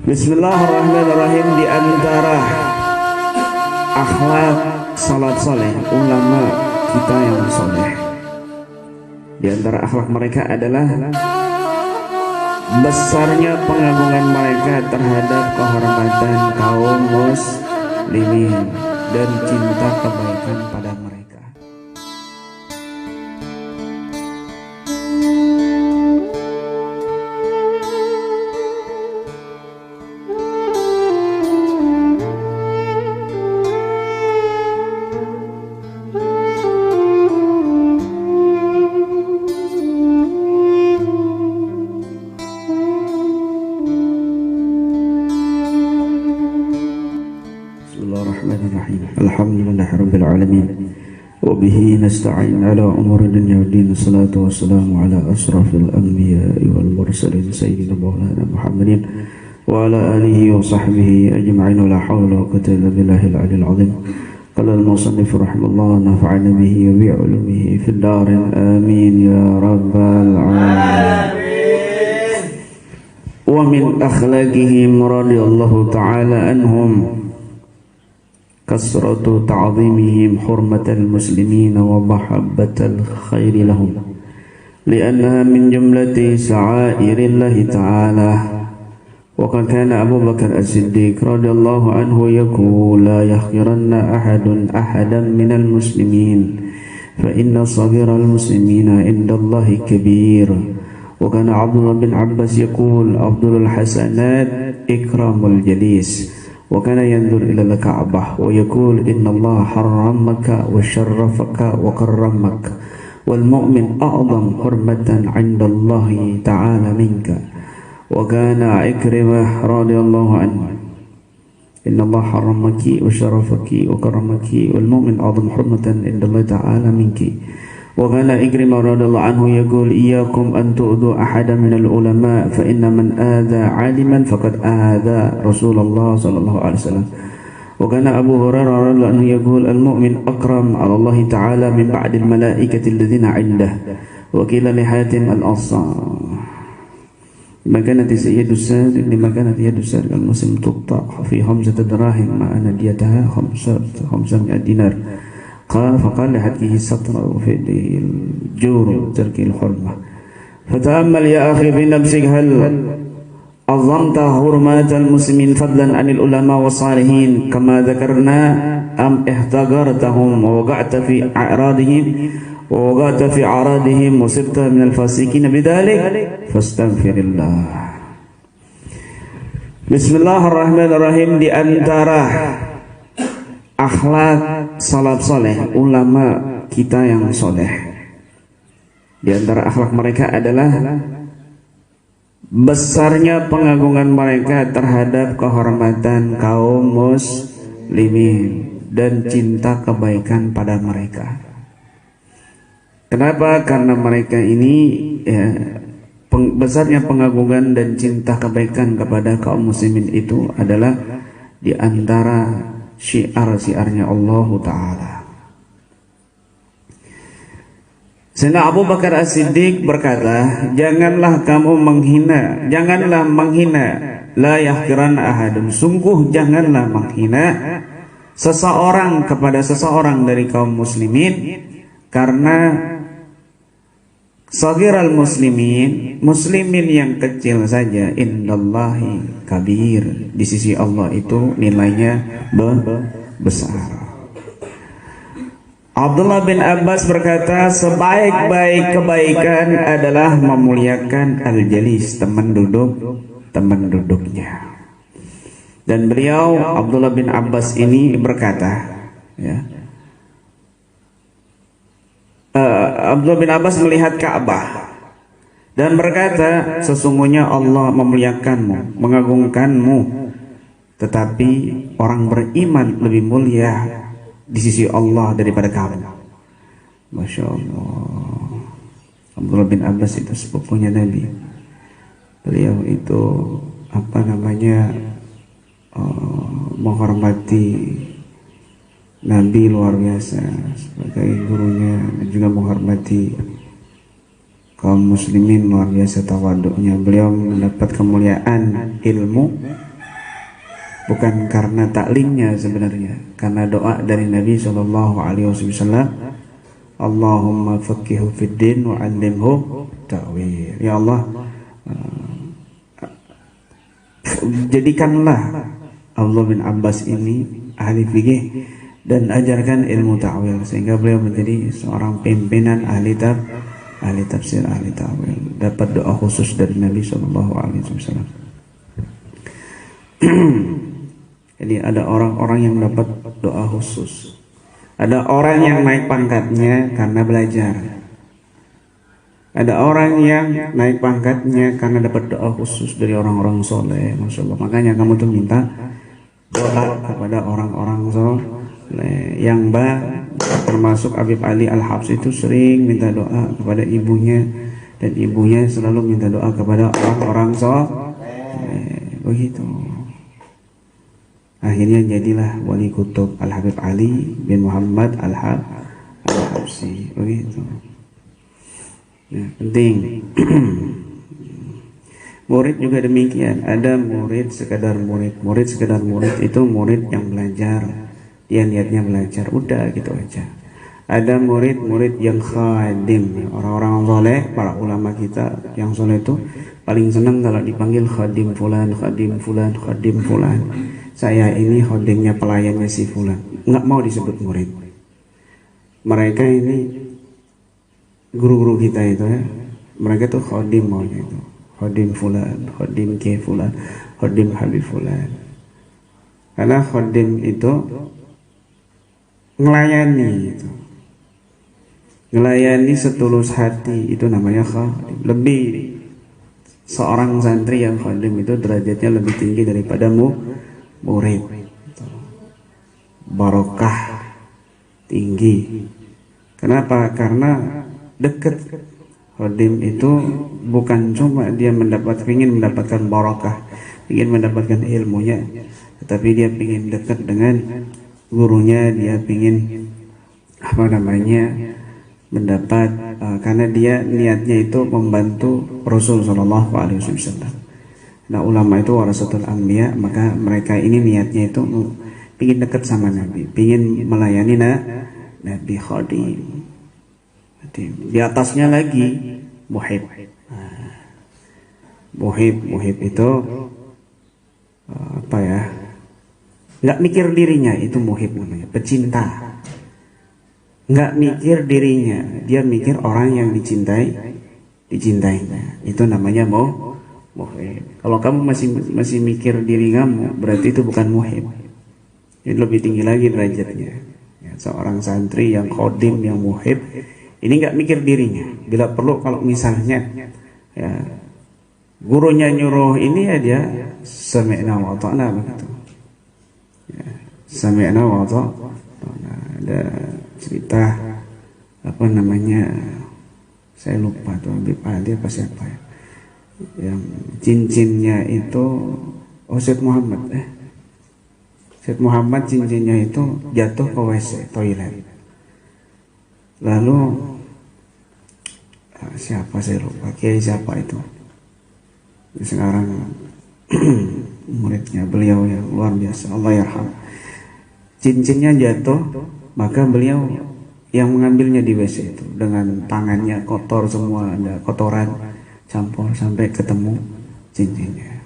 Bismillahirrahmanirrahim. Di antara akhlak salat soleh ulama kita yang soleh, di antara akhlak mereka adalah besarnya pengagungan mereka terhadap kehormatan kaum muslimin dan cinta kebaikan pada mereka. Bismillahirrahmanirrahim. Alhamdulillahirabbil alamin. Wa bihi nasta'in ala umuri dunya waddin. Wassalatu wassalamu ala asrafil anbiya'i wal mursalin sayyidina maulana Muhammadin wa ala alihi wa sahbihi ajma'in. La hawla wa quwwata illa billahil aliyyil azim. Qala al-musannif rahimahullah nafa'ana bihi wa bi 'ulumihi fid darin amin ya rabbal alamin. Wa min akhlaqihim radhiyallahu ta'ala anhum kasratu ta'zimihim hurmatal muslimin wa mahabbatal khairi lahum li'annaha min jumlati sa'airillahi ta'ala. Wa qad kana Abu Bakar As-Siddiq radhiyallahu anhu yaqul la yahqiranna ahadun ahadan minal muslimin fa inna saghiral muslimina indallahi kabir. Wa kana Abdullah bin Abbas yaqul afdalul hasanat ikramul jalis. وكان ينظر إلى الكعبة ويقول إن الله حرمك وشرفك وكرمك والمؤمن أعظم حرمة عند الله تعالى منك. وكان عكرمة رضي الله عنه إن الله حرمك وشرفك وكرمك والمؤمن أعظم حرمة عند الله تعالى منك. وكان عكرمة رضي الله عنه يقول إياكم أن تؤذوا أحدا من العلماء فإن من آذى عالما فقد آذى رسول الله صلى الله عليه وسلم. وكان أبو هريرة رضي الله عنه يقول المؤمن أكرم على الله تعالى من بعد الملائكة الذين عنده. وقيل لحاتم الأنصار لما كانت يد السارق المسلم تقطع في 5 دراهم مع أن ديتها 500 دينار. فقال لحقه السطر في الجور ترك الحرمة. فتأمل يا أخي في نفسك هل عظمت حرمات المسلمين فضلا عن العلماء والصالحين كما ذكرنا أم احتقرتهم ووقعت في أعراضهم وصرت من الفاسقين بذلك فاستغفر الله. Bismillahirrahmanirrahim. Di antara akhlak salaf soleh ulama kita yang soleh, di antara akhlak mereka adalah besarnya pengagungan mereka terhadap kehormatan kaum muslimin dan cinta kebaikan pada mereka. Kenapa? Karena mereka ini besarnya pengagungan dan cinta kebaikan kepada kaum muslimin itu adalah di antara syiar-syiarnya Allah Ta'ala. Sayyidina Abu Bakar As-Siddiq berkata, janganlah menghina la yahqiran ahadun, sungguh janganlah menghina seseorang kepada seseorang dari kaum muslimin, karena saghiral muslimin yang kecil saja indallahi kabir, di sisi Allah itu nilainya besar. Abdullah bin Abbas berkata, sebaik-baik kebaikan adalah memuliakan al-jalis, teman duduknya. Dan beliau Abdullah bin Abbas ini berkata, Abdullah bin Abbas melihat Ka'bah dan berkata, sesungguhnya Allah memuliakanmu, mengagungkanmu, tetapi orang beriman lebih mulia di sisi Allah daripada kamu. Masya Allah. Abdullah bin Abbas itu sepupunya Nabi. Beliau itu menghormati Nabi luar biasa sebagai gurunya, dan juga menghormati kaum muslimin luar biasa tawaduknya. Beliau mendapat kemuliaan ilmu bukan karena taklimnya sebenarnya, karena doa dari Nabi Shallallahu Alaihi Wasallam, Allahumma faqihu fid din wa 'allimhu ta'wil. Ya Allah, jadikanlah Abdullah bin Abbas ini ahli fikih dan ajarkan ilmu ta'wil, sehingga beliau menjadi seorang pimpinan ahli tafsir, ahli ta'wil. Dapat doa khusus dari Nabi Shallallahu Alaihi Wasallam. Jadi ada orang-orang yang dapat doa khusus. Ada orang yang naik pangkatnya karena belajar. Ada orang yang naik pangkatnya karena dapat doa khusus dari orang-orang soleh. Masya Allah. Makanya kamu tuh minta doa kepada orang-orang soleh. Yang termasuk Habib Ali Al-Habsyi itu sering minta doa kepada ibunya, dan ibunya selalu minta doa kepada orang-orang soleh. Begitu. Akhirnya jadilah wali kutub Al-Habib Ali bin Muhammad Al-Habsyi. Begitu. Nah, penting. Murid juga demikian. Ada murid sekadar murid. Murid sekadar murid itu murid yang belajar. Dia niatnya belajar, udah gitu aja. Ada murid-murid yang khadim. Orang-orang soleh, para ulama kita yang soleh itu paling senang kalau dipanggil khadim fulan, khadim fulan, khadim fulan. Saya ini khodimnya, pelayannya si fulan. Nggak mau disebut murid. Mereka ini guru-guru kita itu ya, mereka tuh khodim maunya itu, khodim fulan, khodim ke fulan, khodim habib fulan. Karena khodim itu ngelayani itu, ngelayani setulus hati, itu namanya khodim. Lebih seorang santri yang khodim itu derajatnya lebih tinggi daripada murid. Barokah tinggi. Kenapa? Karena dekat. Khodim itu bukan cuma dia ingin mendapatkan barakah, ingin mendapatkan ilmunya, tetapi dia ingin dekat dengan gurunya. Dia ingin mendapat karena dia niatnya itu membantu Rasul Shallallahu Alaihi Wasallam. Nah, ulama itu warasatul anbiya, maka mereka ini niatnya itu ingin dekat sama Nabi, ingin melayani Nabi. Khodim. Di atasnya lagi muhib. Muhib itu apa ya? Nggak mikir dirinya, itu muhib namanya, pecinta. Nggak mikir dirinya, dia mikir orang yang dicintainya. Itu namanya muhib. Kalau kamu masih mikir diri kamu, berarti itu bukan muhib. Ini lebih tinggi lagi derajatnya. Ya, seorang santri yang khodim, yang muhib, ini nggak mikir dirinya. Bila perlu, kalau misalnya ya, gurunya nyuruh ini ya dia sami'na wa ta'na begitu. Ya, sami'na wa ta'na. Ada cerita saya lupa tuh, Habib Ali apa siapa ya, yang cincinnya itu Syed Muhammad cincinnya itu jatuh ke WC toilet. Lalu siapa saya lupa, kiai siapa itu sekarang muridnya beliau yang luar biasa, Allah yarham. Cincinnya jatuh, maka beliau yang mengambilnya di WC itu dengan tangannya kotor semua, ada kotoran campur sampai ketemu cincinnya.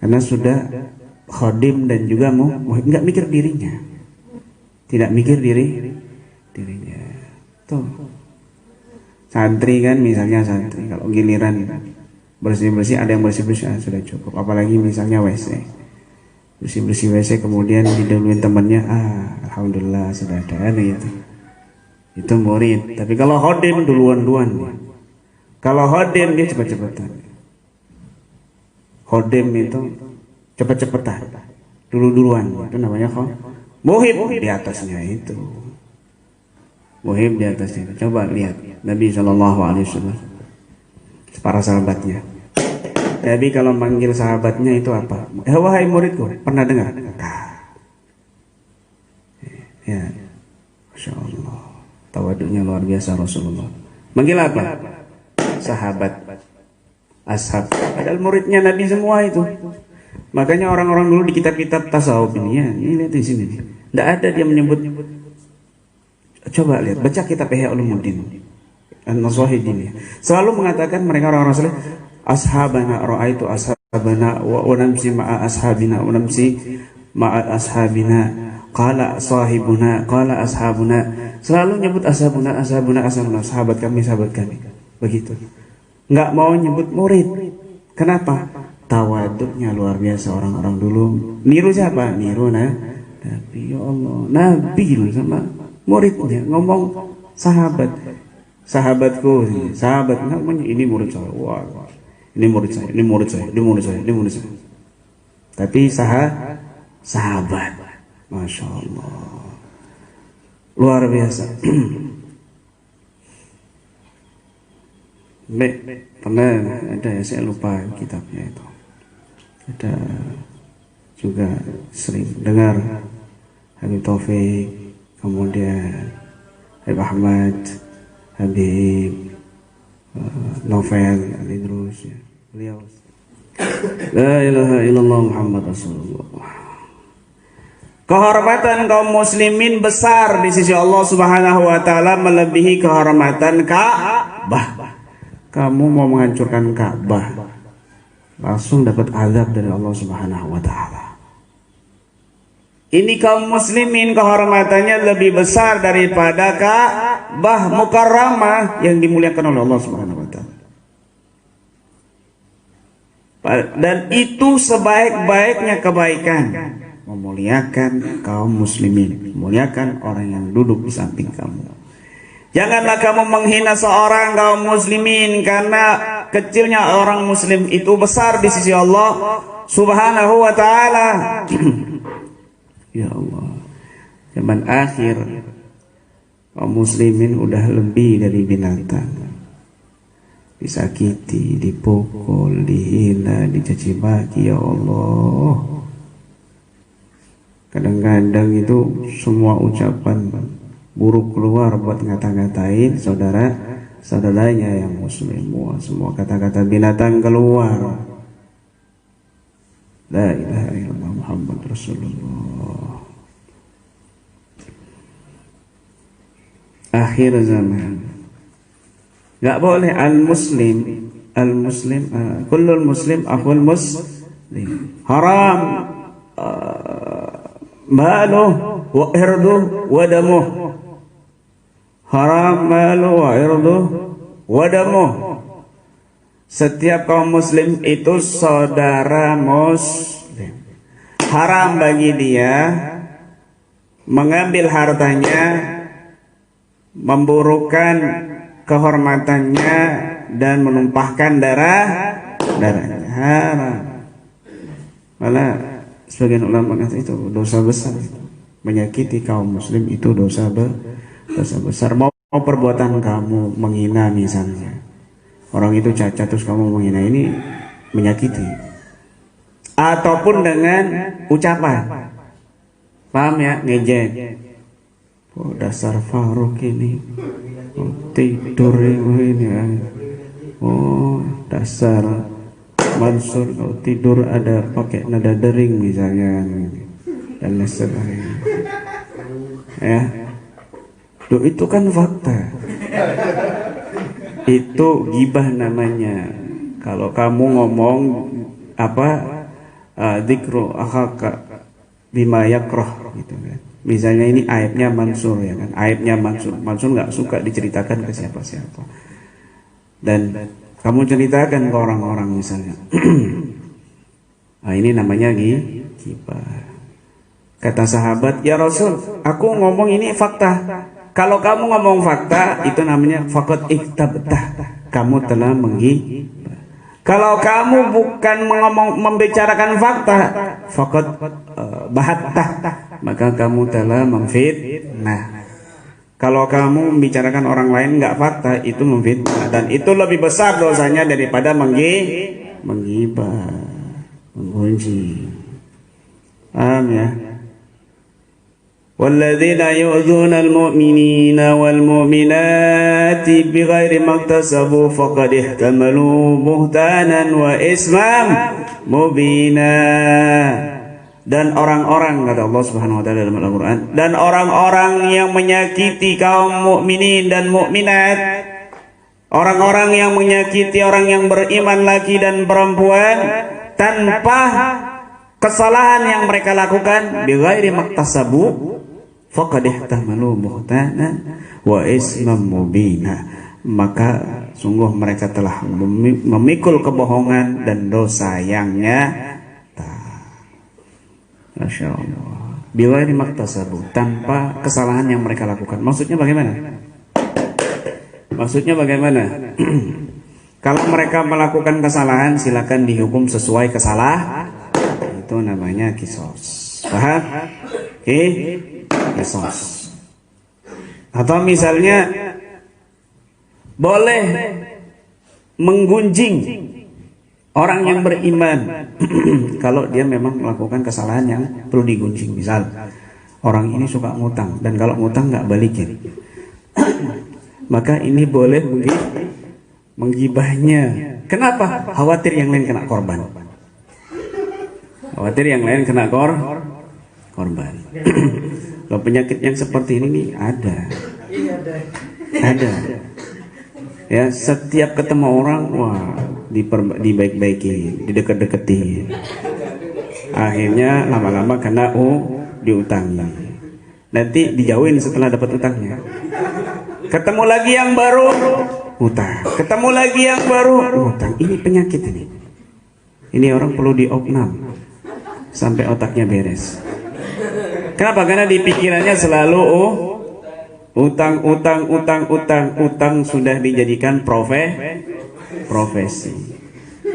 Karena sudah khodim dan juga nggak mikir dirinya, tidak mikir dirinya. Tuh santri kan, misalnya santri kalau giliran bersih-bersih, ada yang bersih-bersih sudah cukup. Apalagi misalnya WC, bersih-bersih WC kemudian diduluin temannya, alhamdulillah sudah ada gitu. Itu murid. Tapi kalau khodim duluan-duluan. Kalau khodim dia cepat-cepatan. Khodim itu cepat-cepatan, dulu-duluan. Itu namanya muhib. Di atasnya itu muhib, di atasnya itu. Coba lihat Nabi Shallallahu Alaihi Wasallam, para sahabatnya. Nabi kalau manggil sahabatnya itu apa? Wahai muridku, pernah dengar? Ya, Masya Allah, tawaduknya luar biasa Rasulullah. Manggil apa? Sahabat, ashab. Padahal muridnya Nabi semua itu. Makanya orang-orang dulu di kitab-kitab tasawuf ini, ya, ini lihat di sini. Tidak ada dia menyebut. Coba lihat, baca kitab Ihya Ulumuddin, An-Nasuhidin. Selalu mengatakan mereka orang-orang saleh, ashabana ra'aitu ashabana wa namsi ma'a ashabina wa namsi ma'a ashabina. Qala sahibuna, qala ashabuna. Selalu nyebut ashabuna, ashabuna, ashabuna, sahabat kami, sahabat kami. Begitu. Enggak mau nyebut murid. Kenapa? Tawaduknya luar biasa orang-orang dulu. Niru siapa? Niru Nabi. Ya Allah, Nabi sama muridnya ngomong sahabat. Sahabatku, sahabat namanya ini murid saya. Wah, ini murid saya, ini murid saya, ini murid saya, ini murid saya. Tapi sahabat. Masya Allah, luar biasa. Pernah ada, saya lupa kitabnya itu. Ada juga sering dengar Habib Taufik, kemudian Habib Ahmad, Habib Novel Al-Idrus, ya. Beliau La ilaha illallah Muhammad Rasulullah. Kehormatan kaum muslimin besar di sisi Allah Subhanahu wa taala, melebihi kehormatan Ka'bah. Kamu mau menghancurkan Ka'bah, langsung dapat azab dari Allah Subhanahu wa taala. Ini kaum muslimin kehormatannya lebih besar daripada Ka'bah Mukarramah yang dimuliakan oleh Allah Subhanahu wa taala. Dan itu sebaik-baiknya kebaikan, memuliakan kaum muslimin, memuliakan orang yang duduk di samping kamu. Janganlah kamu menghina seorang kaum muslimin, karena kecilnya orang muslim itu besar di sisi Allah Subhanahu wa taala. Ya Allah, zaman akhir kaum muslimin udah lebih dari binatang. Disakiti, dipukul, dihina, dicaci maki, ya Allah. Kadang-kadang itu semua ucapan buruk keluar buat ngata-ngatain saudaranya yang muslim. Semua kata-kata binatang keluar. La ilaha illallah Muhammad Rasulullah. Akhir zaman. Gak boleh al-muslim, kullul muslim akhul muslim. Haram maluh wa irduh wa damuh. Haram maluh wa irduh wa damuh. Setiap kaum muslim itu saudara muslim. Haram bagi dia mengambil hartanya, memburukan kehormatannya, dan menumpahkan darahnya. Haram. Malah sebagian ulama kata itu dosa besar. Menyakiti kaum muslim itu dosa besar. Mau perbuatan kamu menghina misalnya, orang itu cacat terus kamu menghina, ini menyakiti. Ataupun dengan ucapan, paham ya, ngejek. Oh, dasar Faruk ini, oh, tidur ini. Oh, dasar Mansur, kalau tidur ada pakai nada dering misalnya, dan lain sebagainya. Ya, itu kan fakta. Itu gibah namanya. Kalau kamu ngomong apa, dzikru akhaka bima yakrah gitu kan. Misalnya ini aibnya Mansur, ya kan? Aibnya Mansur nggak suka diceritakan ke siapa-siapa. Dan kamu ceritakan ke orang-orang misalnya. Nah, ini namanya gibah. Kata sahabat, ya Rasul, aku ngomong ini fakta. Kalau kamu ngomong fakta, itu namanya faqad iktabtah. Kamu telah menggibah. Kalau kamu bukan membicarakan fakta, faqad bahattah, maka kamu telah memfitnah. Kalau kamu membicarakan orang lain nggak fakta, itu memfitnah, dan itu lebih besar dosanya daripada menggibah, menggunjing. Paham ya? walladzina yu'dzuna al-mu'minina wal mu'minati bighairi maktasabu faqad ihtamalu buhtanan wa ismam mubina. Dan orang-orang, kata Allah Subhanahu wa taala dalam Al-Qur'an, dan orang-orang yang menyakiti kaum mukminin dan mukminat, orang-orang yang menyakiti orang yang beriman laki dan perempuan tanpa kesalahan yang mereka lakukan, bighairi maktasabu faqad ihtamalu buhtanan wa ismam mubina, maka sungguh mereka telah memikul kebohongan dan dosa yang nyata. Masya Allah. Bighairi maktasabu, tanpa kesalahan yang mereka lakukan. Maksudnya bagaimana? Maksudnya bagaimana? Kalau mereka melakukan kesalahan, silakan dihukum sesuai kesalahan. Itu namanya kisos. Paham? Oke? Kisos. Atau misalnya boleh menggunjing orang yang beriman kalau dia memang melakukan kesalahan yang perlu digunjing. Misal orang ini suka ngutang, dan kalau ngutang nggak balikin, maka ini boleh menggibahnya. Kenapa? Khawatir yang lain kena korban. Khawatir yang lain kena korban. Kalau penyakit yang seperti ini nih ada. Ya, setiap ketemu orang, wah, dibaik-baiki, didekat-dekati. Akhirnya lama-lama kena diutangi. Nanti dijauhin setelah dapat utangnya. Ketemu lagi yang baru, utang. Ketemu lagi yang baru, utang. Ini penyakit ini. Ini orang perlu diopnam sampai otaknya beres. Kenapa? Karena di pikirannya selalu utang sudah dijadikan profesi.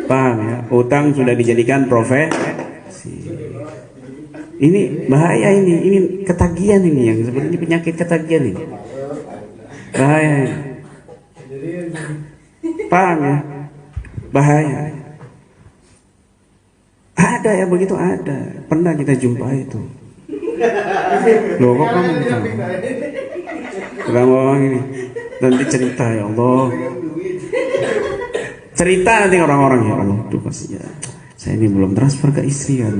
Paham ya? Utang sudah dijadikan profesi. Ini bahaya ini ketagihan ini, yang seperti ini penyakit ketagihan ini. Bahaya. Paham ya? Bahaya. Ada ya begitu, ada. Pernah kita jumpa itu. Loh, kok kamu orang ini nanti cerita, ya Allah. Cerita nanti orang-orang, ya Allah, tuh pasti ya. Saya ini belum transfer ke istri kan.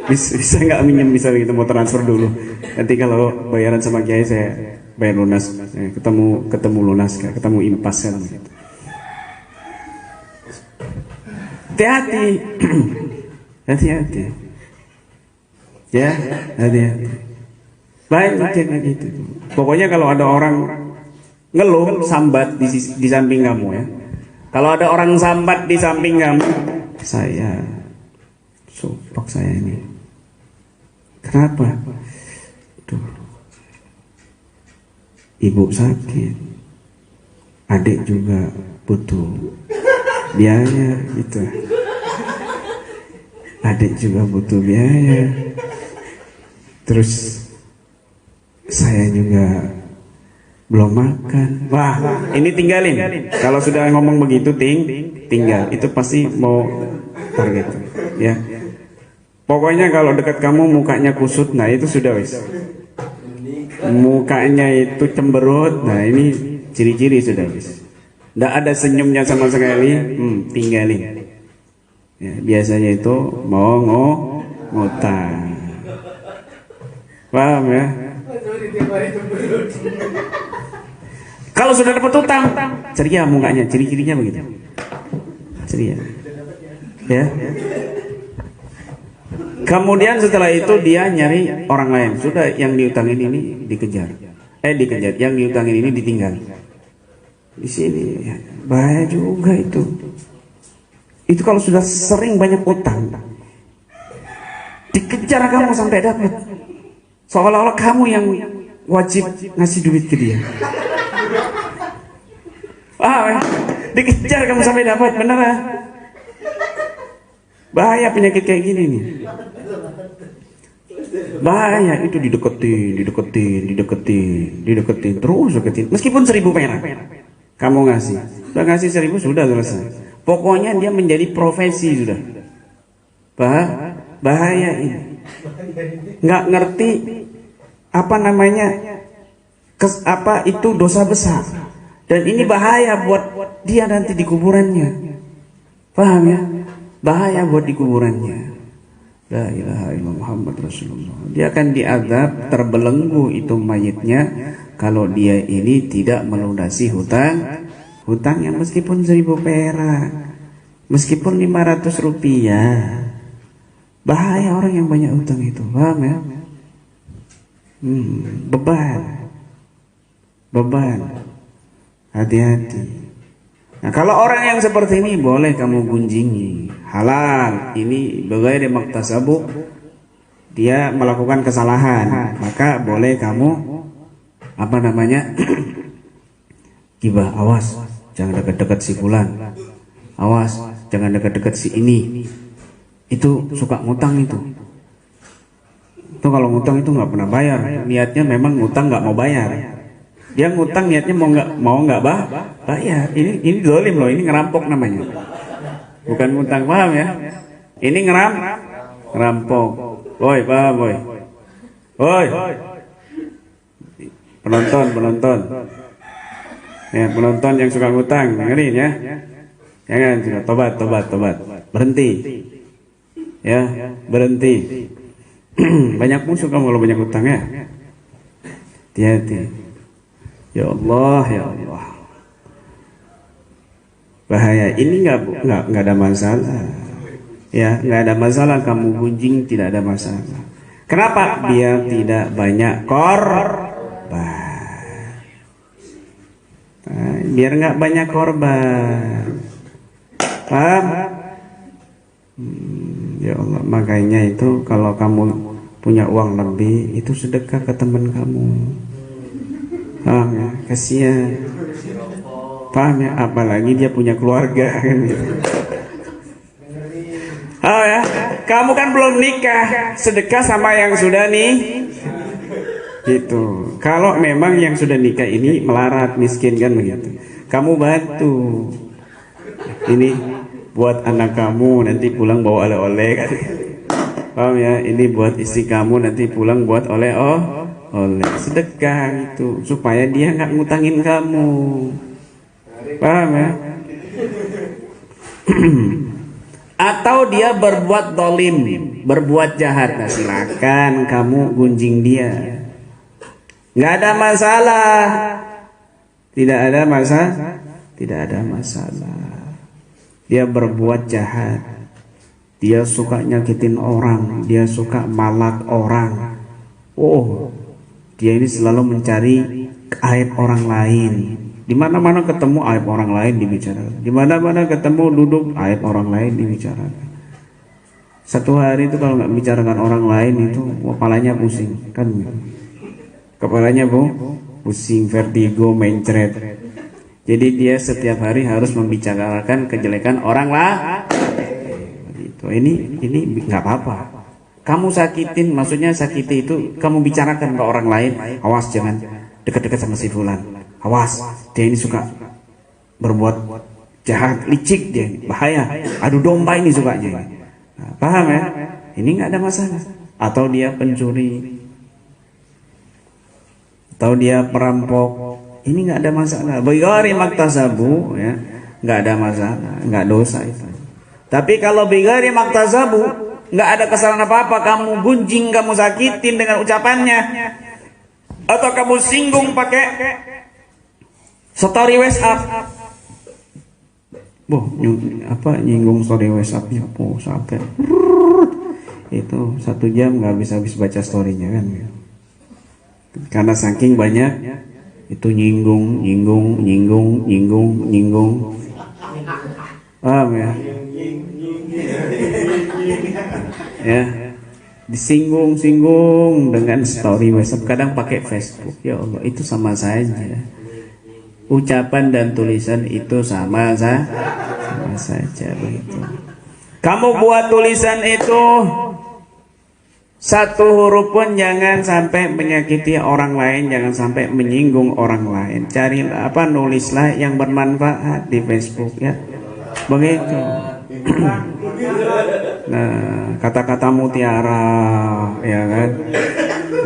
Bisa nggak minjem, bisa kita mau transfer dulu. Nanti kalau bayaran sama kiai saya bayar lunas, ketemu lunas, ketemu impas kan. Hati-hati, hati-hati, ya, hati-hati. Baik kayak gitu. Pokoknya kalau ada orang ngeluh, sambat di samping kamu ya. Kalau ada orang sambat di samping kamu, saya supak saya ini. Kenapa? Tuh, ibu sakit, adik juga butuh biaya gitu. Adik juga butuh biaya. Terus saya juga belum makan. Wah, ini tinggalin. Kalau sudah ngomong begitu, tinggal. Itu pasti mau target, ya. Pokoknya kalau dekat kamu mukanya kusut, nah itu sudah wis. Mukanya itu cemberut, nah ini ciri-ciri sudah wis. Nggak ada senyumnya sama sekali, tinggalin. Ya, biasanya itu mau ngutang. Paham ya? Kalau sudah dapat utang, ceria mukanya, ciri-cirinya begitu. Ceria. Ya. Kemudian setelah itu dia nyari orang lain. Sudah, yang diutangin ini dikejar. Yang diutangin ini ditinggal. Di sini bahaya juga itu. Itu kalau sudah sering banyak utang, dikejar kamu sampai dapat. Seolah-olah kamu yang wajib ngasih duit ke dia. Dikejar kamu sampai dapat, benar ya? Bahaya penyakit kayak gini nih. Bahaya itu, dideketin terus deketin. Meskipun 1.000 perak kamu ngasih, sudah ngasih 1.000 sudah selesai. Pokoknya dia menjadi profesi sudah. Bahaya ini. nggak ngerti apa namanya apa itu dosa besar, dan ini bahaya buat dia nanti di kuburannya. Paham ya? Bahaya buat di kuburannya. La ilaha illallah Muhammad Rasulullah. Dia akan diazab terbelenggu itu mayitnya kalau dia ini tidak melunasi hutangnya, meskipun 1000 perak, meskipun 500 rupiah. Bahaya orang yang banyak hutang itu, paham ya? Beban. Hati-hati. Nah, kalau orang yang seperti ini boleh kamu gunjingi, halal. Ini bagaimana maktasabu, dia melakukan kesalahan, maka boleh kamu apa namanya? Gibah, awas, jangan dekat-dekat si fulan. Awas, jangan dekat-dekat si ini. Itu suka ngutang itu. Itu kalau ngutang itu nggak pernah bayar. Niatnya memang ngutang nggak mau bayar. Dia ngutang niatnya mau nggak bayar. Ini zalim loh. Ini ngerampok namanya. Bukan ngutang, paham ya? Ini ngerampok. Woi, paham woi. Woi. Penonton. Ya, penonton yang suka ngutang, dengerin ya. Jangan, tobat. Berhenti. Ya, berhenti. Banyak musuh kamu kalau banyak utang ya. Hati-hati. Ya Allah. Bahaya. Ini nggak ada masalah. Ya, nggak ada masalah kamu gunjing, tidak ada masalah. Kenapa? Biar tidak banyak korban. Biar nggak banyak korban. Paham? Ya Allah, makanya itu kalau kamu punya uang lebih, itu sedekah ke teman kamu. Paham ya? Kasihan. Paham ya? Apalagi dia punya keluarga kan gitu. Oh ya, kamu kan belum nikah, sedekah sama yang sudah nih. Gitu. Kalau memang yang sudah nikah ini melarat, miskin kan begitu, kamu bantu. Ini buat anak kamu nanti pulang bawa oleh-oleh kan. Paham ya? Ini buat istri kamu nanti pulang buat oleh sedekah gitu, supaya dia nggak ngutangin kamu. Paham ya? Atau dia berbuat dolim, berbuat jahat, nah silakan kamu gunjing dia, nggak ada masalah. Tidak ada masalah. Dia berbuat jahat, dia suka nyakitin orang, dia suka malak orang. Oh, dia ini selalu mencari aib orang lain. Di mana-mana ketemu aib orang lain dibicarakan. Di mana-mana ketemu duduk aib orang lain dibicarakan. Satu hari itu kalau nggak bicarakan orang lain itu kepalanya pusing kan? Kepalanya pusing, vertigo, mencret. Jadi dia setiap hari harus membicarakan kejelekan orang lah. Itu ini nggak apa-apa. Kamu sakitin, maksudnya sakiti itu kamu bicarakan ke orang lain. Awas jangan dekat-dekat sama si fulan. Awas, dia ini suka berbuat jahat, licik dia, bahaya. Adu domba ini sukanya. Nah, paham ya? Ini nggak ada masalah. Atau dia pencuri, atau dia perampok, ini nggak ada masalah. Bigari maktasabu, ya, nggak ada masalah, nggak dosa itu. Tapi kalau bigari maktasabu, nggak ada kesalahan apa-apa, kamu gunjing, kamu sakitin dengan ucapannya, atau kamu singgung pakai story WhatsApp. Nyinggung story WhatsAppnya sampai itu 1 jam nggak habis baca storynya kan, karena saking banyak itu nyinggung. Paham ya? Ya, disinggung dengan story WhatsApp, kadang pakai Facebook. Ya Allah, itu sama saja. Ucapan dan tulisan itu sama saja begitu. Kamu buat tulisan itu 1 huruf pun jangan sampai menyakiti orang lain, jangan sampai menyinggung orang lain. Carilah nulislah yang bermanfaat di Facebook ya. Begitu. Nah, kata-kata mutiara, ya kan?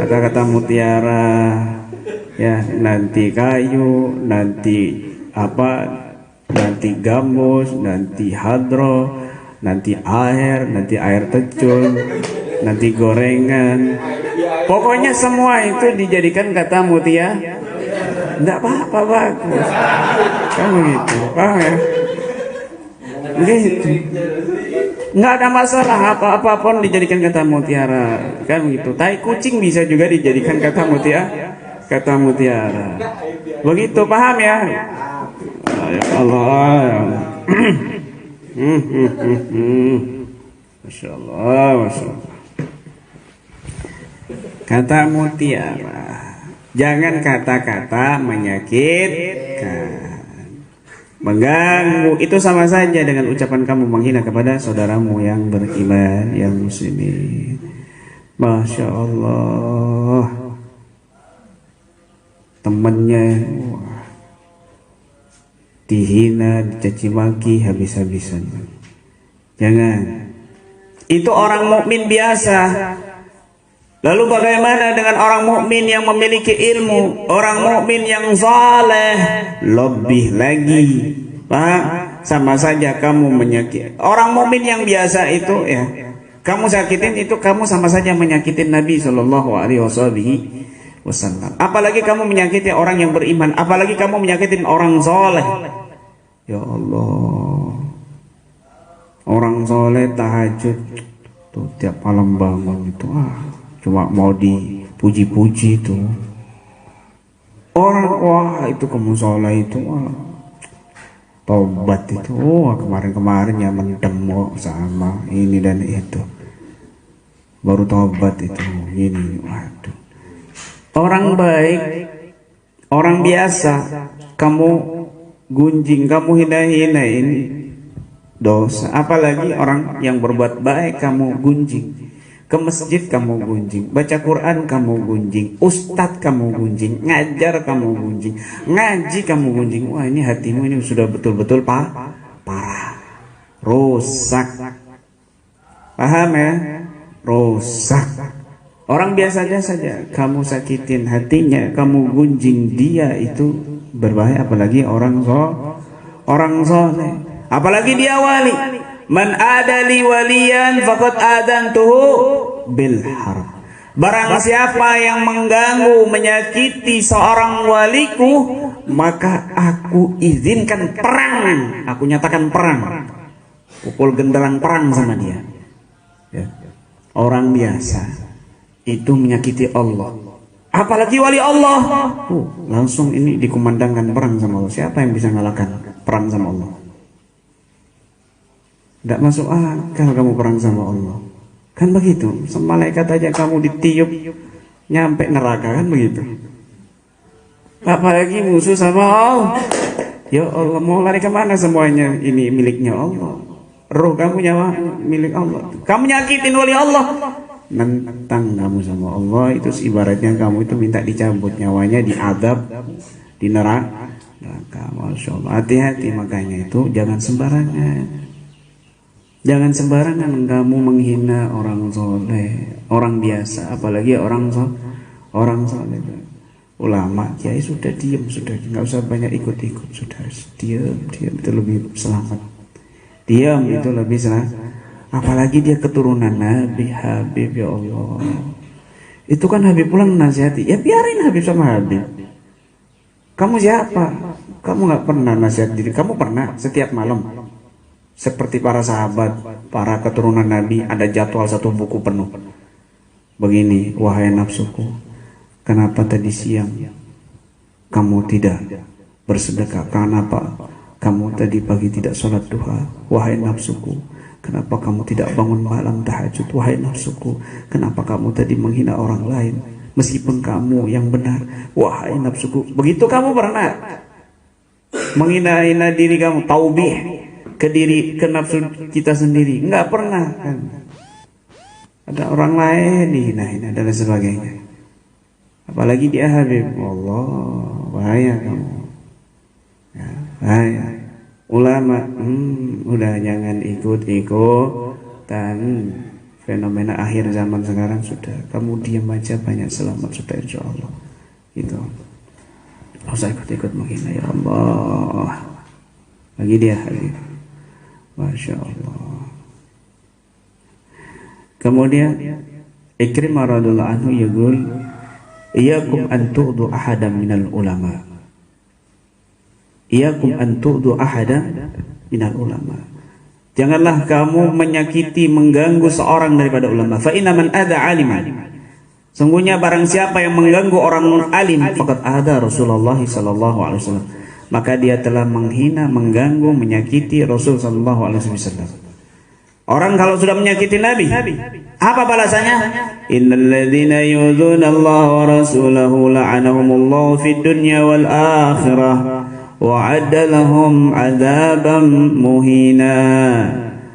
Kata-kata mutiara, ya nanti kayu, nanti apa? Nanti gambus, nanti hadro, nanti air terjun, nanti gorengan. Pokoknya semua itu dijadikan kata mutiara. Enggak apa-apa, bagus. Kan begitu, paham ya? Gitu. Enggak ada masalah, apapun dijadikan kata mutiara. Kan begitu. Tai kucing bisa juga dijadikan kata mutiara. Kata mutiara. Begitu, paham ya? Ya Allah. Masya Allah, Masya Allah. Kata mutiara. Jangan kata-kata menyakitkan, mengganggu. Itu sama saja dengan ucapan kamu menghina kepada saudaramu yang beriman, yang muslimin. Masya Allah. Temannya dihina, dicaci maki habis-habisan. Jangan. Itu orang mukmin biasa. Lalu bagaimana dengan orang mukmin yang memiliki ilmu, orang mukmin yang saleh, lebih lagi, paham? Sama saja kamu menyakiti orang mukmin yang biasa itu, ya. Kamu sakitin itu, kamu sama saja menyakitin Nabi Shallallahu Alaihi Wasallam. Apalagi kamu menyakiti orang yang beriman, apalagi kamu menyakitin orang saleh. Ya Allah, orang saleh tahajud tuh tiap malam bangun itu, cuma mau dipuji-puji itu. Orang, wah itu kamu sholat itu, wah tobat itu, wah kemarin-kemarin ya mendem sama ini dan itu, baru tobat itu, ini, waduh. Orang baik, orang biasa, kamu gunjing, kamu hina-hina, ini dosa. Apalagi orang yang berbuat baik kamu gunjing. Ke masjid kamu gunjing, baca Quran kamu gunjing, ustadz kamu gunjing, ngajar kamu gunjing, ngaji kamu gunjing. Wah, ini hatimu ini sudah betul-betul parah, rusak. Paham ya? Rusak. Orang biasanya saja kamu sakitin hatinya, kamu gunjing dia, itu berbahaya. Apalagi orang soleh, apalagi dia wali. Man adali waliyan faqad adantuhu bil harb. Barang siapa yang mengganggu, menyakiti seorang waliku, maka aku izinkan perang. Aku nyatakan perang. Pukul genderang perang sama dia. Ya. Orang biasa itu menyakiti Allah. Apalagi wali Allah. Langsung ini dikumandangkan perang sama Allah. Siapa yang bisa ngalahkan perang sama Allah? Tidak masuk akal kamu perang sama Allah. Kan begitu. Sama malaikat aja kamu ditiup nyampe neraka, kan begitu. Apalagi musuh sama Allah. Ya Allah, mau lari kemana semuanya? Ini miliknya Allah. Roh kamu, nyawa milik Allah. Kamu nyakitin wali Allah, nentang kamu sama Allah. Itu ibaratnya kamu itu minta dicabut nyawanya, diadab di neraka. Masya Allah. Hati-hati, makanya itu jangan sembarangan. Jangan sembarangan kamu menghina orang soleh, orang biasa, apalagi orang soleh. Ulama, kiai sudah diam, sudah nggak usah banyak ikut-ikut, sudah diam itu lebih selamat. Diam itu lebih selamat. Apalagi dia keturunan Nabi Habib, ya Allah. Itu kan Habib pulang nasihati, ya biarin Habib sama Habib. Kamu siapa? Kamu nggak pernah nasihat diri. Kamu pernah setiap malam seperti para sahabat, para keturunan Nabi, ada jadwal satu buku penuh. Begini, wahai nafsuku, kenapa tadi siang kamu tidak bersedekah? Kenapa kamu tadi pagi tidak sholat duha? Wahai nafsuku, kenapa kamu tidak bangun malam tahajud? Wahai nafsuku, kenapa kamu tadi menghina orang lain meskipun kamu yang benar? Wahai nafsuku, begitu kamu pernah menghina-hina diri kamu, taubih ke diri, ke nafsu kita sendiri? Enggak pernah kan? Ada orang lain dihina-hina dan sebagainya. Apalagi dia Habib. Allah, bahaya kamu. Ya, bahaya. Ulama, udah jangan ikut-ikut dan fenomena akhir zaman sekarang sudah kamu diam aja banyak selamat sudah insya Allah itu. Nggak usah ikut-ikut menghina ya Allah. Lagi dia lagi. Masya Allah. Kemudian Ikrimah radhiyallahu anhu yaqul iyyakum an tu'du ahadan minal ulama. Iyyakum an tu'du ahadan minal ulama. Janganlah kamu menyakiti, mengganggu seorang daripada ulama. Fa inna man adha aliman. Sungguhnya barang siapa yang mengganggu orang alim, faqad ada Rasulullah sallallahu alaihi wasallam. Maka dia telah menghina, mengganggu, menyakiti Rasul sallallahu alaihi wasallam. Orang kalau sudah menyakiti Nabi, apa balasannya? Innal ladzina yu'dzuna Allah wa rasulahu la'anahumullahu fid dunya wal akhirah. Wa'adda lahum 'adzaban muhina.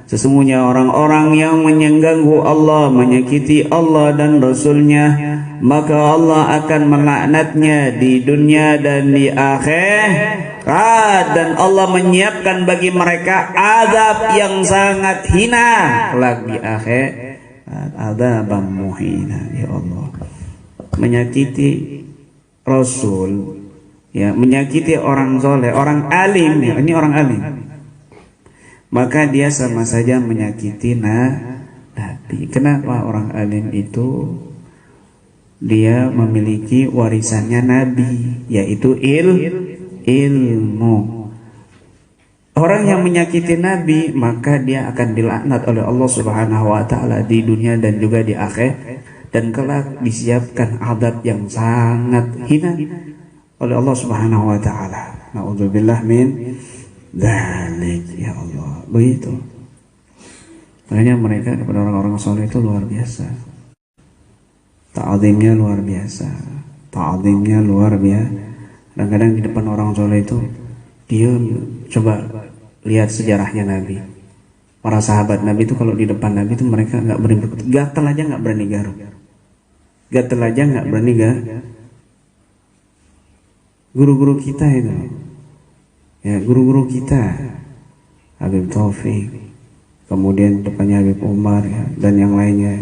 Sesungguhnya orang-orang yang mengganggu Allah, menyakiti Allah dan Rasulnya, maka Allah akan melaknatnya di dunia dan di akhirat, dan Allah menyiapkan bagi mereka azab yang sangat hina kelak di akhirat, adzaban muhina. Ya Allah, menyakiti Rasul, ya, menyakiti orang soleh, orang alim, ya, ini orang alim, maka dia sama saja menyakiti Nabi. Kenapa? Orang alim itu dia memiliki warisannya Nabi, yaitu ilmu. Orang yang menyakiti Nabi, maka dia akan dilaknat oleh Allah Subhanahu wa taala di dunia dan juga di akhirat, dan kelak disiapkan azab yang sangat hina oleh Allah Subhanahu wa taala. Nauzubillah min dzalik, ya Allah. Begitu. Makanya mereka kepada orang-orang saleh itu luar biasa. Ta'zimnya luar biasa. Ta'zimnya luar biasa. Kadang-kadang di depan orang saleh itu dia coba lihat sejarahnya Nabi. Para sahabat Nabi itu kalau di depan Nabi itu mereka enggak berani berkutut. Gatal aja enggak berani garuk. Gatal aja enggak berani garuk. Guru-guru kita itu, ya, guru-guru kita, Habib Taufik, kemudian depannya Habib Umar, ya, dan yang lainnya,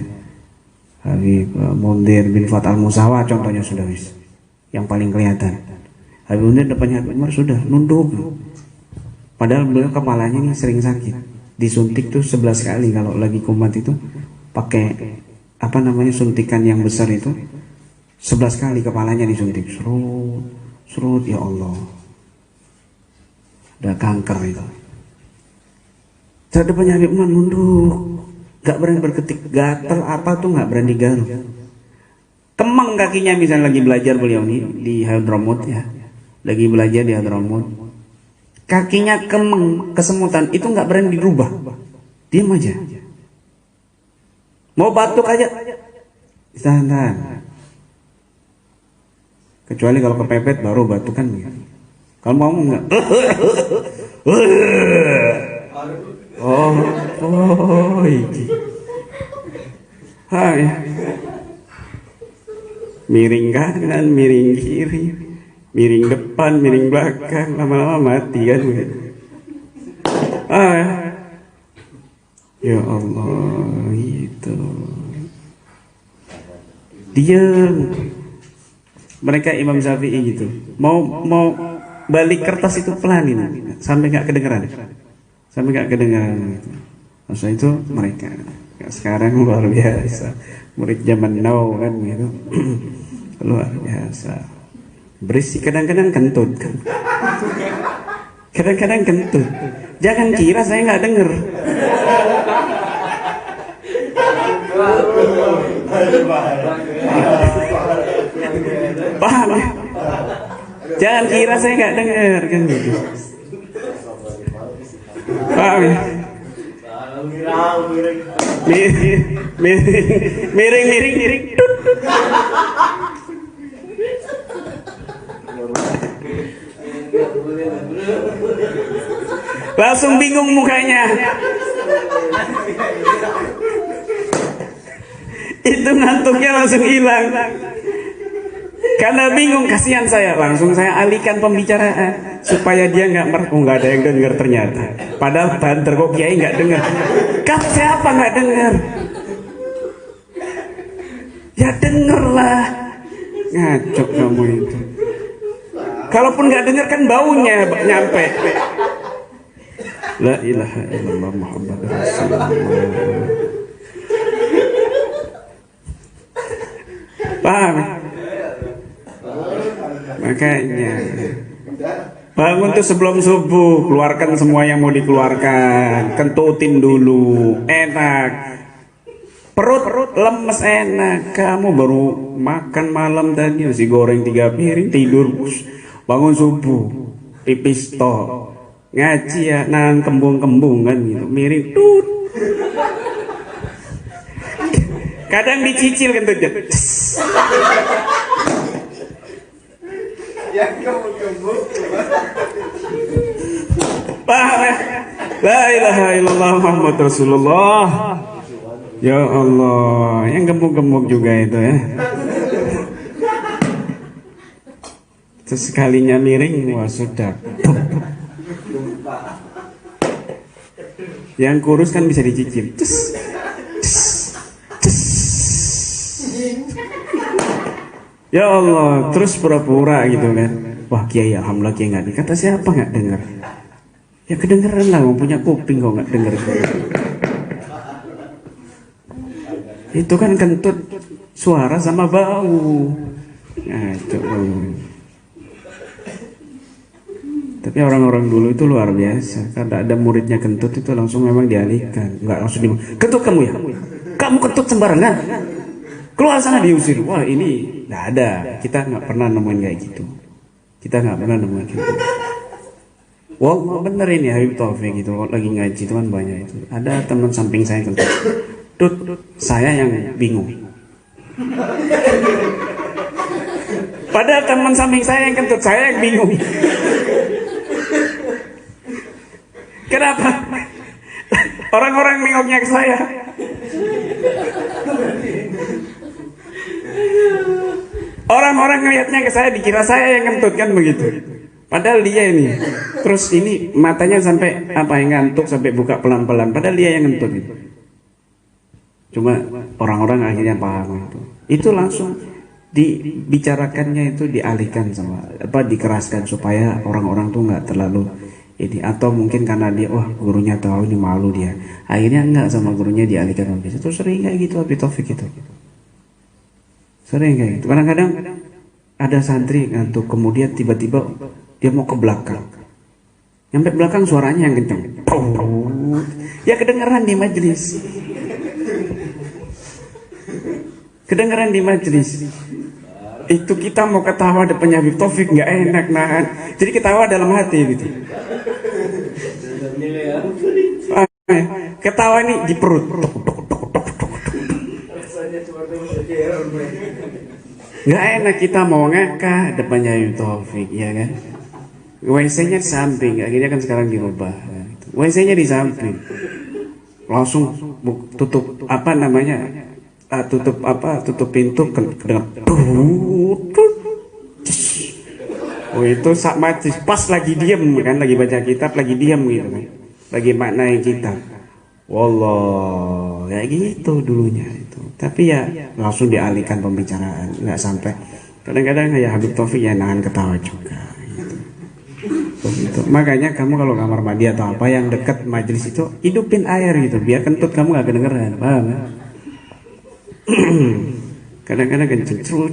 Habib Mundir bin Fatal Musawa contohnya sudah wis, yang paling kelihatan. Habib Mundir depannya Habib Umar sudah nunduk, padahal beliau kepalanya ini sering sakit, disuntik tuh 11 kali kalau lagi kumat itu, pakai apa namanya suntikan yang besar itu, 11 kali kepalanya disuntik, serut, ya Allah, udah kanker itu. Saat depannya Habib Umar nunduk, gak berani berketik, gatel apa tuh gak berani garuk. Kemang kakinya misalnya lagi belajar beliau nih di Hadramaut, ya, lagi belajar di Hadramaut, kakinya kemang, kesemutan, itu gak berani dirubah, diam aja. Mau batuk aja, tahan. Kecuali kalau kepepet baru batuk kan. Kalau mau enggak. Iki. Hai. Miring kanan, miring kiri, miring depan, miring belakang, lama-lama mati kan. Ya Allah, itu. Diam. Mereka Imam Syafi'i gitu, mau balik kertas itu pelan ini, sampai nggak kedengeran, gitu. Masa itu mereka sekarang luar biasa, murid zaman now kan gitu, luar biasa, berisik, kadang-kadang kentut, jangan kira saya nggak denger. Paham ya? Jangan kira saya nggak dengar kan gitu. Paham ya? Miring. Langsung bingung mukanya. Itu ngantuknya langsung hilang. Karena bingung, kasihan saya, langsung saya alihkan pembicaraan supaya dia nggak ada yang dengar ternyata. Padahal banter kok kiai nggak dengar. Kata siapa nggak dengar? Ya dengarlah. Ngaco kamu itu. Kalaupun nggak dengar kan baunya nyampe. La ilaha illallah Muhammad Rasulullah. Paham? Makanya bangun tuh sebelum subuh, keluarkan semua yang mau dikeluarkan, kentutin dulu, enak. Perut lemes enak. Kamu baru makan malam tadi nasi goreng 3 piring, tidur, bangun subuh, pipis tok, ngaji ya, nang kembung-kembung kan gitu, miring tut. Kadang dicicil kentutnya. Yang kembung-kembung. La ilaha illallah Muhammad Rasulullah. Ya Allah, yang gemuk-gemuk juga itu ya. Terus sekalinya miring, wah sudah. Yang kurus kan bisa dicicil. Ya Allah, terus pura-pura gitu kan. Wah kiai, alhamdulillah kiai nggak. Kata siapa nggak dengar? Ya kedengeran lah, mau punya kuping kok nggak denger. Itu kan kentut suara sama bau. Nah, itu. Tapi orang-orang dulu itu luar biasa. Karena ada muridnya kentut itu langsung memang dialihkan. Enggak langsung kentut kamu ya? Kamu kentut sembarangan. Keluar sana, diusir. Wah ini nggak ada. Kita nggak pernah nemuin kayak gitu. Kita nggak pernah nemuin gitu. Wah bener ini Habib Taufik gitu. Lagi ngaji itu kan banyak itu. Ada teman samping saya kentut. Saya yang bingung. Padahal teman samping saya yang kentut, saya yang bingung. Kenapa? Orang-orang nengoknya ke saya. Orang-orang ngeliatnya ke saya, dikira saya yang kentut kan begitu. Padahal dia ini. Terus ini matanya sampai apa yang ngantuk sampai buka pelan-pelan. Padahal dia yang kentut gitu. Cuma orang-orang akhirnya paham itu. Itu langsung dibicarakannya itu dialihkan sama dikeraskan supaya orang-orang tuh nggak terlalu ini, atau mungkin karena dia wah gurunya tahu ini malu dia. Akhirnya enggak sama gurunya dialihkan habis. Itu sering kayak gitu Habib Taufik itu. Sering kayak gitu. Kadang-kadang ada santri ngantuk kemudian tiba-tiba dia mau ke belakang. Nyampe belakang suaranya yang kencang. Ya kedengeran di majelis. Kedengeran di majelis. Itu kita mau ketawa depannya Habib Taufik nggak enak nahan. Jadi ketawa dalam hati gitu. Ketawa ini di perut. Nggak enak kita mau ngakak depannya Habib Taufik, ya kan? WC-nya di samping, akhirnya kan sekarang dirubah. WC-nya di samping. Langsung tutup apa namanya? Tutup pintu dengan oh itu sak mati pas lagi diam kan, lagi baca kitab lagi diam gitu kan, lagi maknai kitab. Wallah kayak gitu dulunya itu. Tapi ya langsung dialihkan pembicaraan, nggak sampai. Kadang-kadang ya Habib Taufik ya nahan ketawa juga gitu. Makanya kamu kalau kamar mandi atau apa yang dekat majelis itu hidupin air gitu biar kentut kamu nggak kedengeran, paham ya? Kadang-kadang kenceng cerut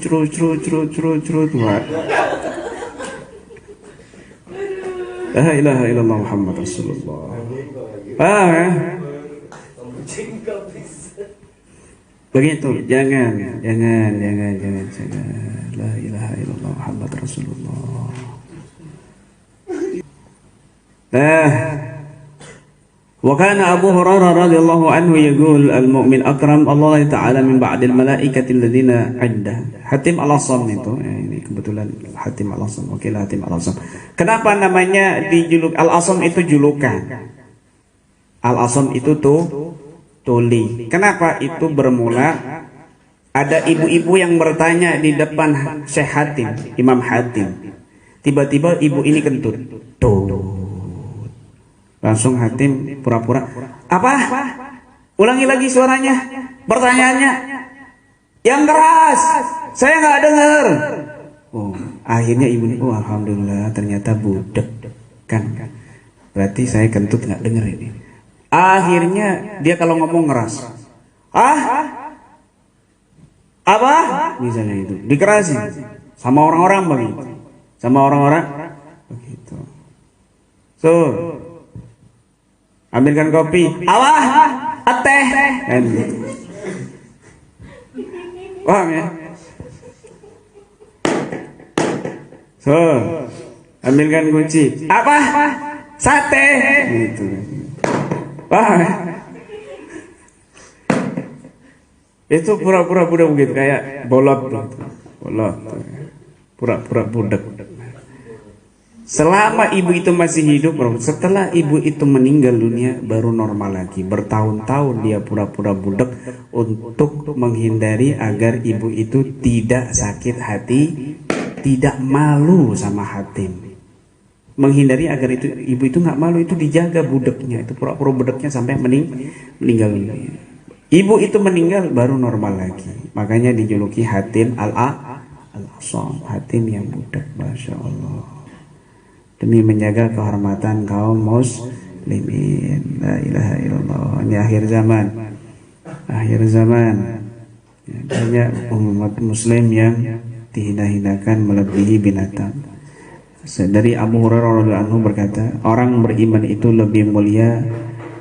La ilaha illallah Muhammad Rasulullah. Ya? Begitu, jangan. La ilaha illallah Muhammad Rasulullah. وكان أبو هريرة رضي الله عنه يقول المؤمن أكرم الله تعالى من بعد الملائكة الذين عنده. Hatim al-Asam itu, ini kebetulan Hatim al-Asam. Oke lah Hatim al-Asam. Kenapa namanya dijuluk al-Asam itu julukan? Al-Asam itu tuli. Kenapa itu bermula? Ada ibu-ibu yang bertanya di depan Syekh Hatim, Imam Hatim. Tiba-tiba ibu ini kentut. Langsung Hatim pura-pura. Apa? Ulangi lagi suaranya. Pertanyaannya. Yang keras. Saya nggak dengar. Oh, akhirnya ibu ini, oh alhamdulillah ternyata budak kan. Berarti saya kentut nggak dengar ini. Akhirnya dia kalau ngomong ngeras. Apa? Misalnya itu dikerasin sama orang-orang begitu. Sama orang-orang begitu. So, ambilkan kopi. Teh. Kan gitu. Paham ya? So, ambilkan kunci. Apa? Sate. Gitu. Paham ya? Itu pura-pura budak begitu, kayak bolot gitu. Bolot. Pura-pura budak. Selama ibu itu masih hidup, setelah ibu itu meninggal dunia baru normal lagi. Bertahun-tahun dia pura-pura budak untuk menghindari agar ibu itu tidak sakit hati, tidak malu sama Hatim. Menghindari agar ibu itu nggak malu, itu dijaga budaknya, itu pura-pura budaknya sampai meninggal dunia. Ibu itu meninggal baru normal lagi. Makanya dijuluki Hatim al-Asam, Hatim yang budak, Masya Allah. Demi menjaga kehormatan kaum muslimin. La ilaha illallah. Ini akhir zaman. Akhir zaman. Ya, banyak umat muslim yang dihina-hinakan melebihi binatang. Dari Abu Hurairah radhiyallahu anhu berkata, orang beriman itu lebih mulia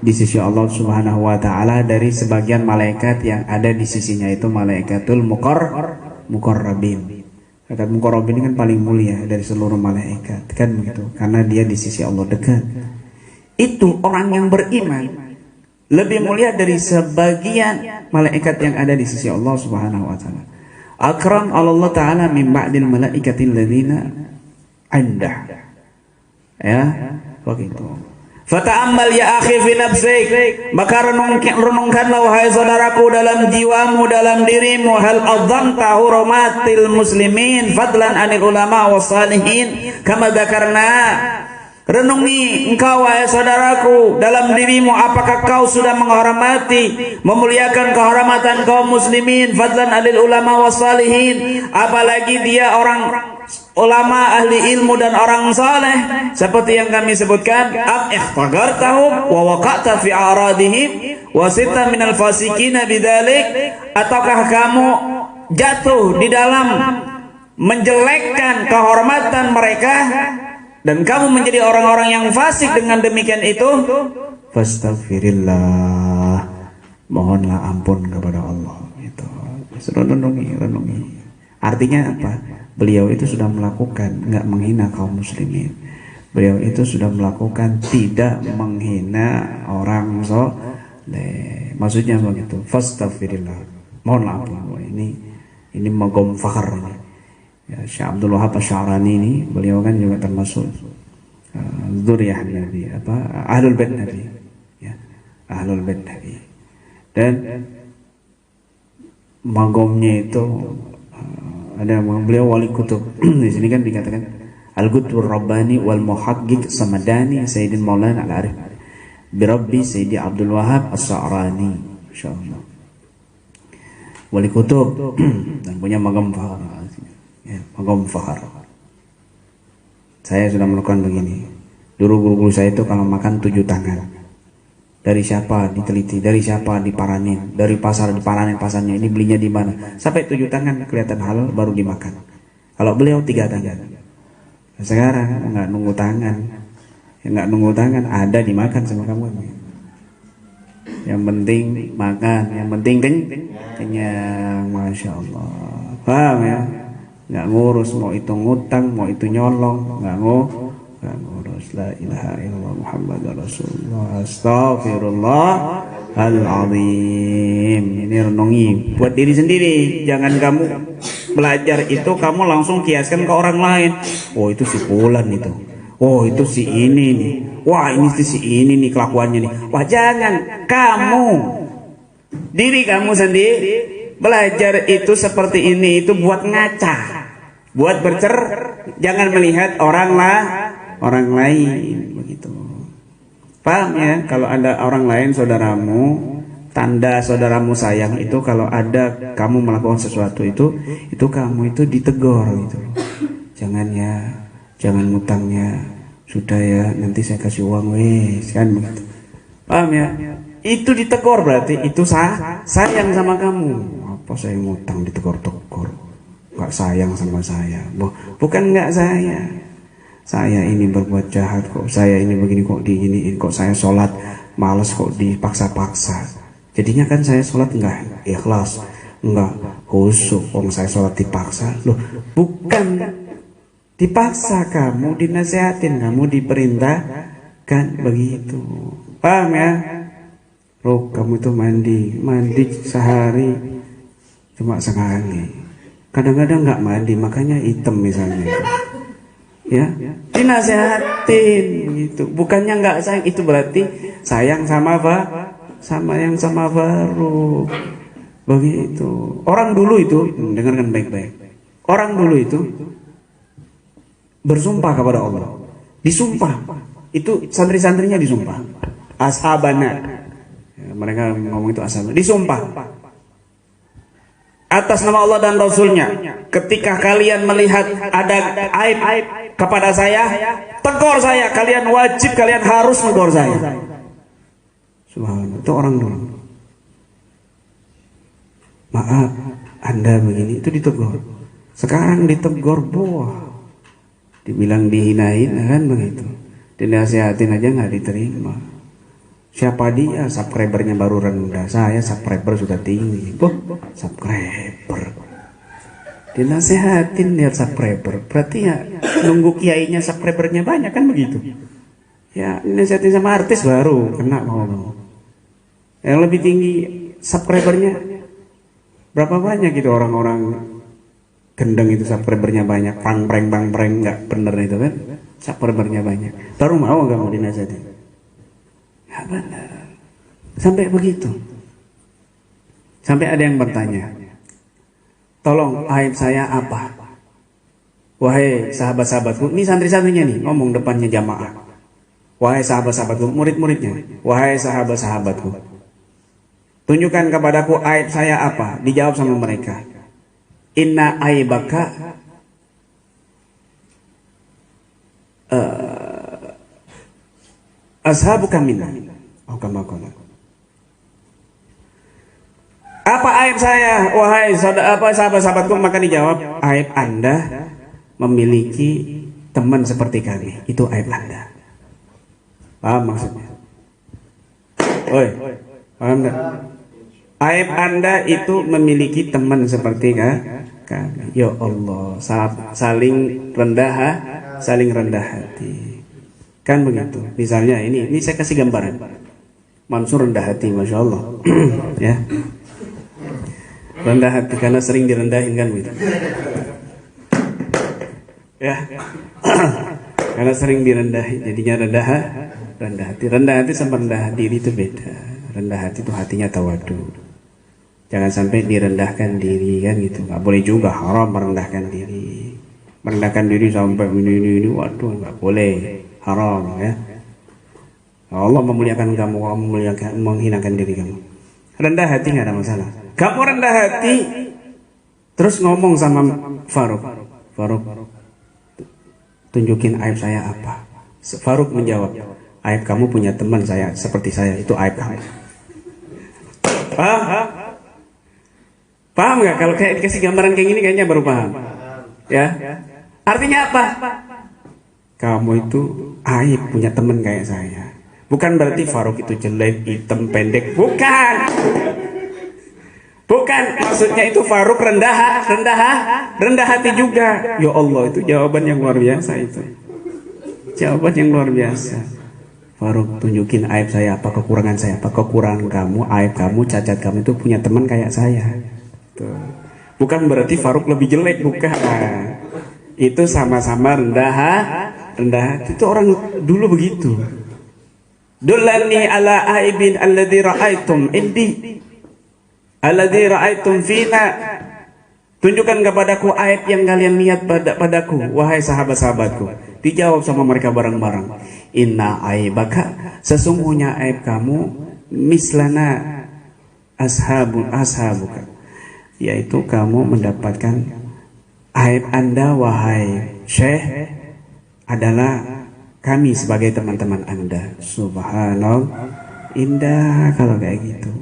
di sisi Allah Subhanahu wa taala dari sebagian malaikat yang ada di sisinya, itu malaikatul muqarrabin. Malaikat muqarrabin ini kan paling mulia dari seluruh malaikat, kan begitu, karena dia di sisi Allah dekat. Itu orang yang beriman lebih mulia dari sebagian malaikat yang ada di sisi Allah Subhanahu wa taala. Akram Allah taala min ba'dil malaikatil ladzina indah. Ya, begitu. Fata'ammal ya akhi fi nafsik, maka renungkanlah wahai saudaraku dalam jiwamu, dalam dirimu, hal adzamta hurumatil muslimin fadlan anil ulama wassalihin kama dzakarna. Renungi engkau wahai saudaraku dalam dirimu, apakah kau sudah menghormati, memuliakan kehormatan kaum muslimin fadlan anil ulama wassalihin, apalagi dia orang ulama, ahli ilmu dan orang saleh, seperti yang kami sebutkan, am ihtagartahum wa waqa'ta fi aradihim wa sita minal fasiqina bidzalik, ataukah kamu jatuh di dalam menjelekkan kehormatan mereka dan kamu menjadi orang-orang yang fasik dengan demikian itu? Fastaghfirillah, mohonlah ampun kepada Allah. Itu renungi. Artinya apa? Beliau itu sudah melakukan, nggak menghina kaum muslimin. Beliau itu sudah melakukan tidak menghina orang soleh. Maksudnya begitu. Fastaghfirillah, mohonlah ampun. Ini magom fakhar ini. Ya, Syekh Abdul Wahab Asy-Sya'rani ini, beliau kan juga termasuk dzurriyyah Nabi, ahlul bait Nabi. Ya, ahlul bait Nabi. Dan magomnya itu ada beliau wali kutub. Di sini kan dikatakan Al-Qutbur Rabbani wal Muhaqqiq Samadani Sayyidin Maulana Al-Arif Birabbi Sayyidi Abdul Wahab As-Sya'rani, insyaallah. Wali kutub dan punya magam fakhar. Ya, magam fakhar. Saya sudah melakukan begini. Dulu guru-guru saya itu kalau makan 7 tangan. Dari siapa diteliti, dari siapa diparanin, dari pasar diparanin pasarnya, ini belinya di mana, sampai 7 tangan kelihatan halal baru dimakan. Kalau beliau 3 tangan. Sekarang nggak nunggu tangan, ada dimakan sama kamu. Yang penting makan, yang penting kenyang, Masya Allah. Paham ya? Nggak ngurus mau itu ngutang, mau itu nyolong, nggak ngurus. La ilaha illallah Muhammadur Rasulullah. Astaghfirullahaladzim. Ini renungi buat diri sendiri. Jangan kamu belajar itu kamu langsung kiaskan ke orang lain. Oh itu si fulan itu. Oh itu si ini nih. Wah ini si ini nih kelakuannya nih. Wah jangan. Kamu, diri kamu sendiri belajar itu seperti ini itu buat ngaca, buat jangan melihat orang lain begitu. Paham ya? Kalau ada orang lain saudaramu tanda saudaramu sayang itu kalau ada kamu melakukan sesuatu itu kamu itu ditegur gitu. Jangan ya, jangan ngutangnya, sudah ya nanti saya kasih uang wes, kan begitu. Paham ya? Itu ditegur berarti itu sayang sama kamu. Apa saya ngutang ditegur-tegur? Gak sayang sama saya. Bukan gak sayang. Saya ini berbuat jahat kok, saya ini begini kok diginiin, kok saya sholat malas kok dipaksa-paksa. Jadinya kan saya sholat enggak ikhlas, enggak khusyuk, saya sholat dipaksa. Loh, bukan dipaksa, kamu dinasihatin, kamu diperintahkan begitu. Paham ya? Loh, kamu itu mandi sehari cuma sekali. Kadang-kadang enggak mandi, makanya hitam misalnya. Ya, dinasihatin gitu. Bukannya enggak sayang, itu berarti sayang sama sama baru. Begitu. Orang dulu itu, dengarkan baik-baik. Orang dulu itu bersumpah kepada Allah. Disumpah. Itu santri-santrinya disumpah. Ashabana. Ya, mereka ngomong itu ashabana. Disumpah. Atas nama Allah dan Rasulnya, ketika kalian melihat ada aib kepada saya, tegur saya. Kalian wajib, kalian harus tegur saya. Subhanallah, itu orang dulu. Maaf, Anda begini, itu ditegur. Sekarang ditegur, dibilang dihina-hina, kan begitu. Dinasihatin aja nggak diterima. Siapa dia? Subscribernya baru rendah, saya subscriber sudah tinggi. Subscriber. Dinasihatin lihat subscriber, berarti ya nunggu kiainya subscribernya banyak, kan begitu. Ya, dinasihatin sama artis baru kena mau. Yang lebih tinggi subscribernya berapa banyak gitu, orang-orang gendeng itu subscribernya banyak, bang preng nggak bener itu kan, subscribernya banyak, baru mau nggak mau dinasihatin, nggak benar. Sampai begitu, sampai ada yang bertanya, tolong aib saya apa? Wahai sahabat-sahabatku, ini santri-santrinya nih ngomong depannya jamaah. Wahai sahabat-sahabatku, murid-muridnya, wahai sahabat-sahabatku, tunjukkan kepadaku aib saya apa? Dijawab sama mereka, inna aibaka ashabuka minna. Apa aib saya, wahai sahabat-sahabatku? Maka dijawab, aib Anda memiliki teman seperti kami. Itu aib Anda. Paham maksudnya? Oi, paham enggak? Aib Anda itu memiliki teman seperti kami. Ya Allah, saling rendah hati. Kan begitu. Misalnya ini saya kasih gambaran. Mansur rendah hati, Masya Allah. Ya. Rendah hati karena sering direndahin, kan begitu. Ya. Karena sering direndahin, jadinya rendah hati. Rendah hati sama rendah diri itu beda. Rendah hati itu hatinya tawadu. Jangan sampai direndahkan diri, kan gitu. Nggak boleh juga, haram merendahkan diri. Merendahkan diri sampai ini, waduh, nggak boleh, haram ya. Allah memuliakan kamu, menghinakan diri kamu. Rendah hati nggak ada masalah. Kamu rendah hati, terus ngomong sama Faruk, tunjukin aib saya apa? Faruk menjawab, aib kamu punya teman saya seperti saya, itu aib kamu. Paham nggak? Kalau kayak dikasih gambaran kayak gini kayaknya baru paham. Ya, artinya apa? Kamu itu aib punya teman kayak saya. Bukan berarti Faruk itu jelek, hitam, pendek. Bukan. Maksudnya itu Faruk rendah hati juga. Ya Allah, itu jawaban yang luar biasa itu. Jawaban yang luar biasa. Faruk, tunjukin aib saya apa, kekurangan saya apa. Kekurangan kamu, aib kamu, cacat kamu itu punya teman kayak saya. Tuh. Bukan berarti Faruk lebih jelek, bukan. Itu sama-sama rendah hati. Itu orang dulu begitu. Dullani ala aibin alladhi ra'aitum indi, alladhi ra'aitum fina. Tunjukkan kepadaku aib yang kalian lihat padaku, wahai sahabat-sahabatku. Dijawab sama mereka bareng-bareng, inna aibaka, sesungguhnya aib kamu, mislana, ashabuka, yaitu kamu mendapatkan aib Anda wahai Syekh adalah kami sebagai teman-teman Anda. Subhanallah, indah kalau kayak gitu.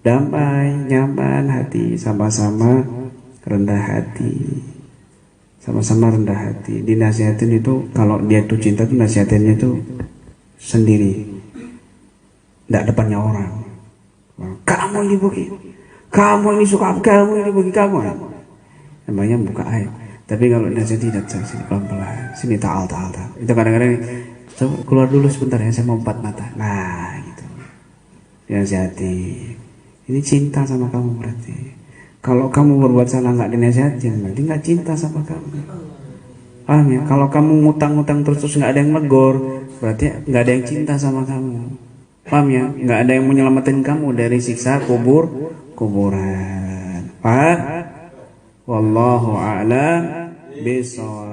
Damai, nyaman hati, sama-sama rendah hati. Sama-sama rendah hati. Dinasihatin itu, kalau dia itu cinta itu nasihatinnya itu sendiri, tidak depannya orang. Kamu ini begitu, kamu ini suka, kamu ini begitu, kamu. Namanya buka aib. Tapi kalau nasihat tidak, sini pelan-pelan, sini ta'al. Itu kadang-kadang keluar dulu sebentar ya, saya mau empat mata. Nah gitu. Dinasihati. Ini cinta sama kamu berarti. Kalau kamu berbuat salah nggak dinasihatin, berarti nggak cinta sama kamu. Paham ya? Kalau kamu ngutang-ngutang terus nggak ada yang negor, berarti nggak ada yang cinta sama kamu. Paham ya? Nggak ada yang menyelamatkan kamu dari siksa kuburan. Paham? Wallahu a'lam bishawab.